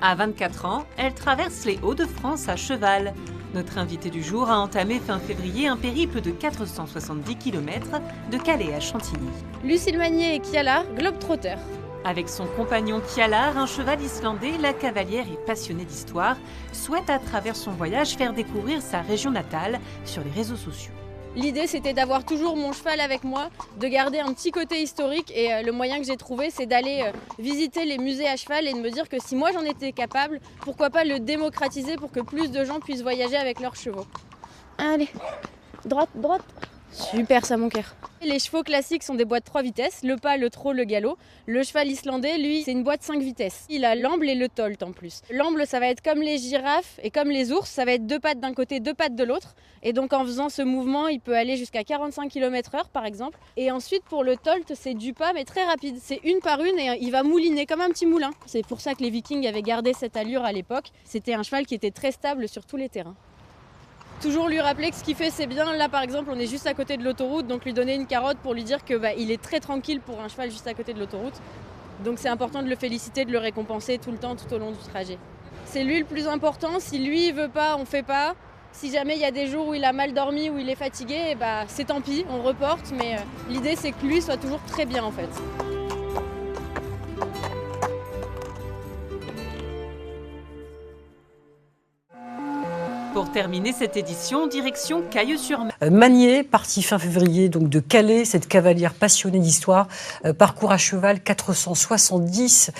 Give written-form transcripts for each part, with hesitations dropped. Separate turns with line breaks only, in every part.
À 24 ans, elle traverse les Hauts-de-France à cheval. Notre invitée du jour a entamé fin février un périple de 470 km de Calais à Chantilly.
Lucille Magnier et Kialar, globetrotter.
Avec son compagnon Kialar, un cheval islandais, la cavalière est passionnée d'histoire, souhaite à travers son voyage faire découvrir sa région natale sur les réseaux sociaux.
L'idée, c'était d'avoir toujours mon cheval avec moi, de garder un petit côté historique et le moyen que j'ai trouvé, c'est d'aller visiter les musées à cheval et de me dire que si moi j'en étais capable, pourquoi pas le démocratiser pour que plus de gens puissent voyager avec leurs chevaux. Allez, droite, droite. Super, ça mon cœur. Les chevaux classiques sont des boîtes 3 vitesses, le pas, le trot, le galop. Le cheval islandais, lui, c'est une boîte 5 vitesses. Il a l'amble et le tolt en plus. L'amble, ça va être comme les girafes et comme les ours, ça va être 2 pattes d'un côté, 2 pattes de l'autre. Et donc en faisant ce mouvement, il peut aller jusqu'à 45 km/h par exemple. Et ensuite pour le tolt, c'est du pas mais très rapide. C'est une par une et il va mouliner comme un petit moulin. C'est pour ça que les Vikings avaient gardé cette allure à l'époque. C'était un cheval qui était très stable sur tous les terrains. Toujours lui rappeler que ce qu'il fait c'est bien. Là par exemple on est juste à côté de l'autoroute, donc lui donner une carotte pour lui dire que il est très tranquille pour un cheval juste à côté de l'autoroute. Donc c'est important de le féliciter, de le récompenser tout le temps, tout au long du trajet. C'est lui le plus important, si lui il veut pas, on fait pas. Si jamais il y a des jours où il a mal dormi, où il est fatigué, c'est tant pis, on reporte, mais l'idée c'est que lui soit toujours très bien en fait.
Pour terminer cette édition, direction Cailleux-sur-Mer.
Magnier, partie fin février donc de Calais, cette cavalière passionnée d'histoire, parcours à cheval 470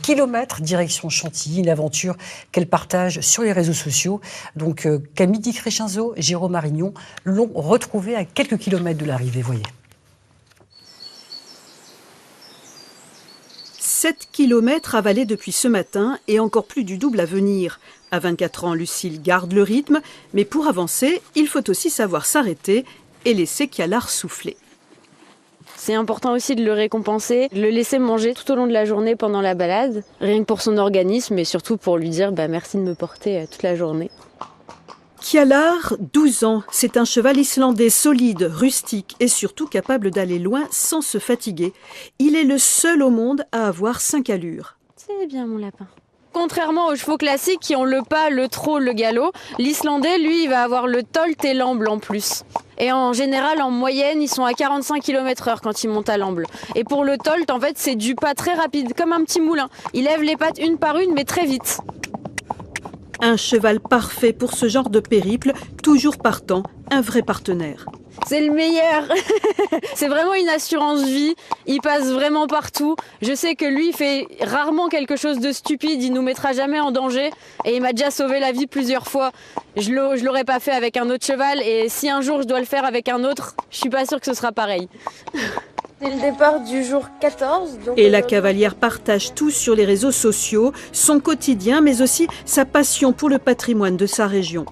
km direction Chantilly, une aventure qu'elle partage sur les réseaux sociaux. Donc Camille Di Crescenzo et Jérôme Marignon l'ont retrouvée à quelques kilomètres de l'arrivée, voyez.
7 km avalés depuis ce matin et encore plus du double à venir. À 24 ans, Lucille garde le rythme, mais pour avancer, il faut aussi savoir s'arrêter et laisser Kialar souffler.
C'est important aussi de le récompenser, de le laisser manger tout au long de la journée pendant la balade, rien que pour son organisme et surtout pour lui dire merci de me porter toute la journée.
Kialar, 12 ans, c'est un cheval islandais solide, rustique et surtout capable d'aller loin sans se fatiguer. Il est le seul au monde à avoir 5 allures.
C'est bien mon lapin. Contrairement aux chevaux classiques qui ont le pas, le trot, le galop, l'islandais, lui, il va avoir le tolt et l'amble en plus. Et en général, en moyenne, ils sont à 45 km/h quand ils montent à l'amble. Et pour le tolt, en fait, c'est du pas très rapide, comme un petit moulin. Il lève les pattes une par une, mais très vite.
Un cheval parfait pour ce genre de périple, toujours partant, un vrai partenaire.
C'est le meilleur. C'est vraiment une assurance vie. Il passe vraiment partout. Je sais que lui, il fait rarement quelque chose de stupide. Il nous mettra jamais en danger. Et il m'a déjà sauvé la vie plusieurs fois. Je l'aurais pas fait avec un autre cheval. Et si un jour je dois le faire avec un autre, je suis pas sûre que ce sera pareil.
C'est le départ du jour 14.
Et la cavalière partage tout sur les réseaux sociaux, son quotidien, mais aussi sa passion pour le patrimoine de sa région.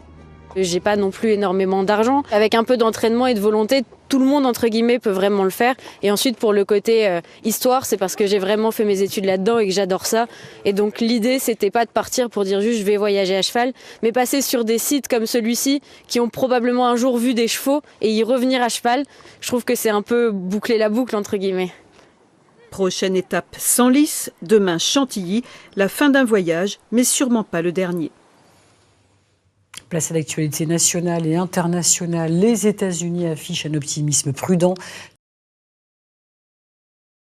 J'ai pas non plus énormément d'argent. Avec un peu d'entraînement et de volonté, tout le monde, entre guillemets, peut vraiment le faire. Et ensuite, pour le côté histoire, c'est parce que j'ai vraiment fait mes études là-dedans et que j'adore ça. Et donc, l'idée, c'était pas de partir pour dire juste je vais voyager à cheval, mais passer sur des sites comme celui-ci, qui ont probablement un jour vu des chevaux et y revenir à cheval. Je trouve que c'est un peu boucler la boucle, entre guillemets.
Prochaine étape, Senlis, demain Chantilly, la fin d'un voyage, mais sûrement pas le dernier.
Place à l'actualité nationale et internationale. Les États-Unis affichent un optimisme prudent